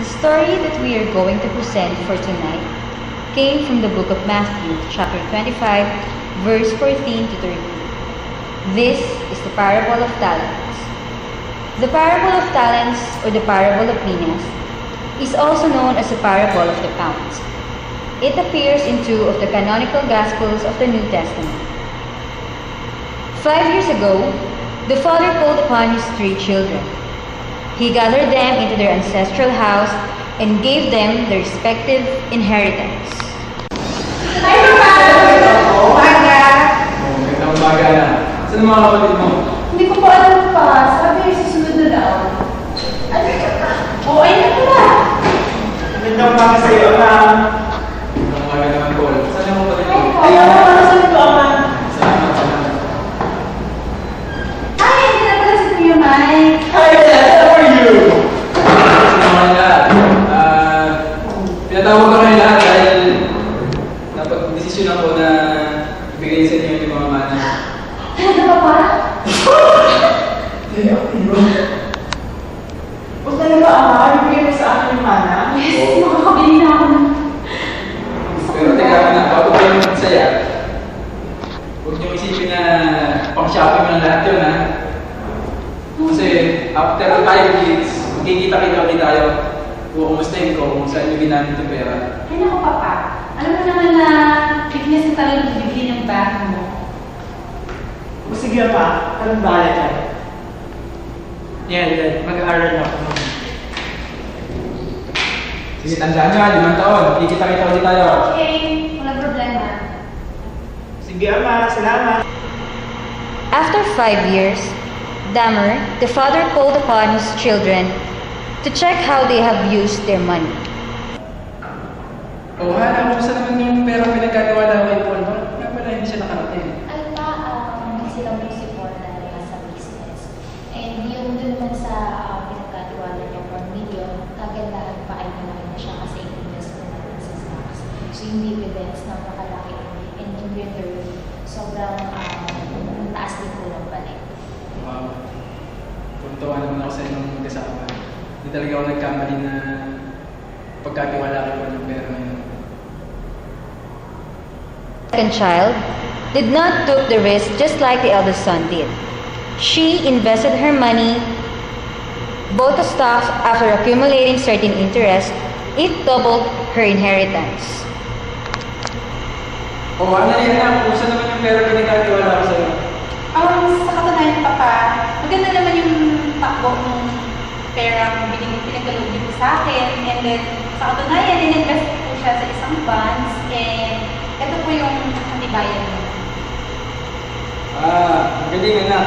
The story that we are going to present for tonight came from the book of Matthew, chapter 25, verse 14 to 13. This is the parable of talents. The parable of talents, or the parable of minas, is also known as the parable of the pounds. It appears in two of the canonical Gospels of the New Testament. 5 years ago, the father called upon his 3 children. He gathered them into their ancestral house and gave them their respective inheritance. Ay, Papa! Umaga! Magandang umaga na. Saan ang mga kapatid mo? Hindi ko pa alam pa. Sabi, susunod na daw. Ano ka pa? Oo, ayun na pala. Magandang umaga sa iyo, Ama. Magandang umaga naman, Paul. Saan ang mga kapatid mo? Ayun, nakasalit ko, Ama. Salamat, salamat. Ay, hindi na pala si Kuya Mike. Hi, Dad. How are you? Saan ang mga lahat? Pinatawag ko kayo lahat dahil napag-desisyon ako na ibigay sa inyo yung mga mana. Talaga pa pa? Ay, ako yun. Huwag talaga, Ama. Ibigay mo sa akin yung mana. Yes, makakabili na ako ng... Pero teka na, bago kayo magsaya, huwag niyo isipin na pang-shopping ng lahat yun, ha? Kasi after 5 years, magkikita-kita ulit tayo. Kumustahin ko kung saan yung ginamit yung pera. Ay, naku, Papa. Alam mo naman na weakness na talagang bibigyan yung bag mo. O sige, Ama. Anong bahala ka? Yan, Dad. Mag-aaral ako. Sige, tandaan nyo, 5 taon. Magkikita-kita ulit tayo. Okay, wala problema. Sige, Ama. Salamat. After 5 years, Damer, the father called upon his children to check how they have used their money. Oh, Hana, kumusta naman yung pera pinagkatiwala ko kay Paul? Bakit nga pala hindi siya nakarating? Ay pa, hindi sila municipal na nasa business. And yung dun naman sa pinagkatiwala niya 1 million, kagandahan pa ay malaki na siya kasi invest na natin sa stocks. So yung dividends napakalaki. And in return, sobrang taas din po ng balik. Wow. Tuntuan naman ako sa inyong kasama. Hindi talaga ako nagkamali na pagkatiwala kay Paul yung pera na yun. Second child did not took the risk just like the eldest son did. She invested her money, bought the stocks after accumulating certain interest. It doubled her inheritance. Oh, Hana, kumusta naman yung pera pinagkatiwala ko sa iyo? Sa katunayan, Papa, maganda naman yung takbo ng pera pinagkalugin mo sa akin. And then, sa katunayan, in-invest po siya sa isang bonds. And ito po yung katibayan mo. Magaling anak.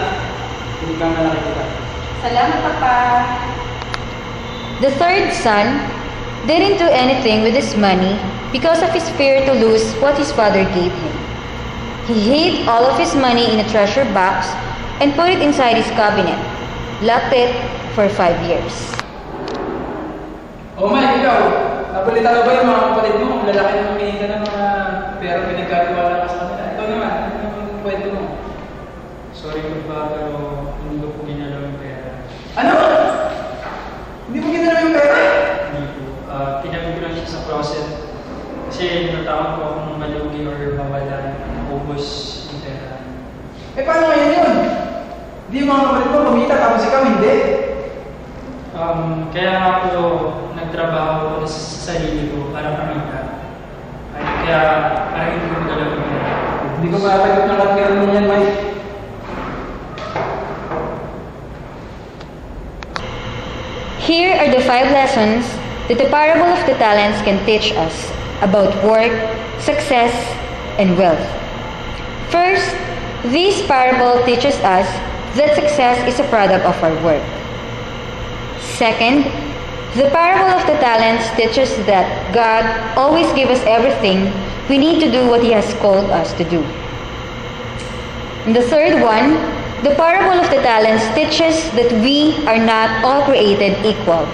Hindi ka malaki kita. Salamat, Papa. The third son didn't do anything with his money because of his fear to lose what his father gave him. He hid all of his money in a treasure box and put it inside his cabinet, locked it for 5 years. Oh, Mike, ikaw. Nabalita na ba yung mga kapatid mo? Ang lalaki ng pinita ng mga pera pinagkatiwala ko sa kanila. Ikaw naman, ano yung kwento mo? Sorry po ba, pero hindi ko po ginalaw yung pera. Ano? Hindi mo ginalaw yung pera? Hindi po. Tinabi ko lang siya sa closet. Kasi natakot po akong malugi or mawala, maubos yung pera. Eh, paano ngayon yun? Hindi yung mga kapatid mo kumita tapos ikaw hindi. Kaya nga po nagtrabaho ko sa sarili ko para kumita. Kaya hindi ko magalaw yung pera. Hindi ko matagot ng kapatid mo yan, Mike. Here are the 5 lessons that the parable of the talents can teach us about work, success, and wealth. First, this parable teaches us that success is a product of our work. Second, the parable of the talents teaches that God always gives us everything we need to do what He has called us to do. And the third one, the parable of the talents teaches that we are not all created equal.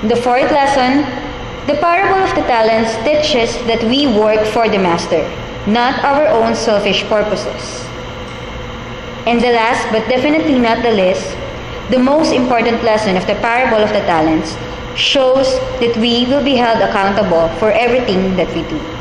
The fourth lesson, the parable of the talents teaches that we work for the master, not our own selfish purposes. And the last but definitely not the least, The most important lesson of the parable of the talents shows that we will be held accountable for everything that we do.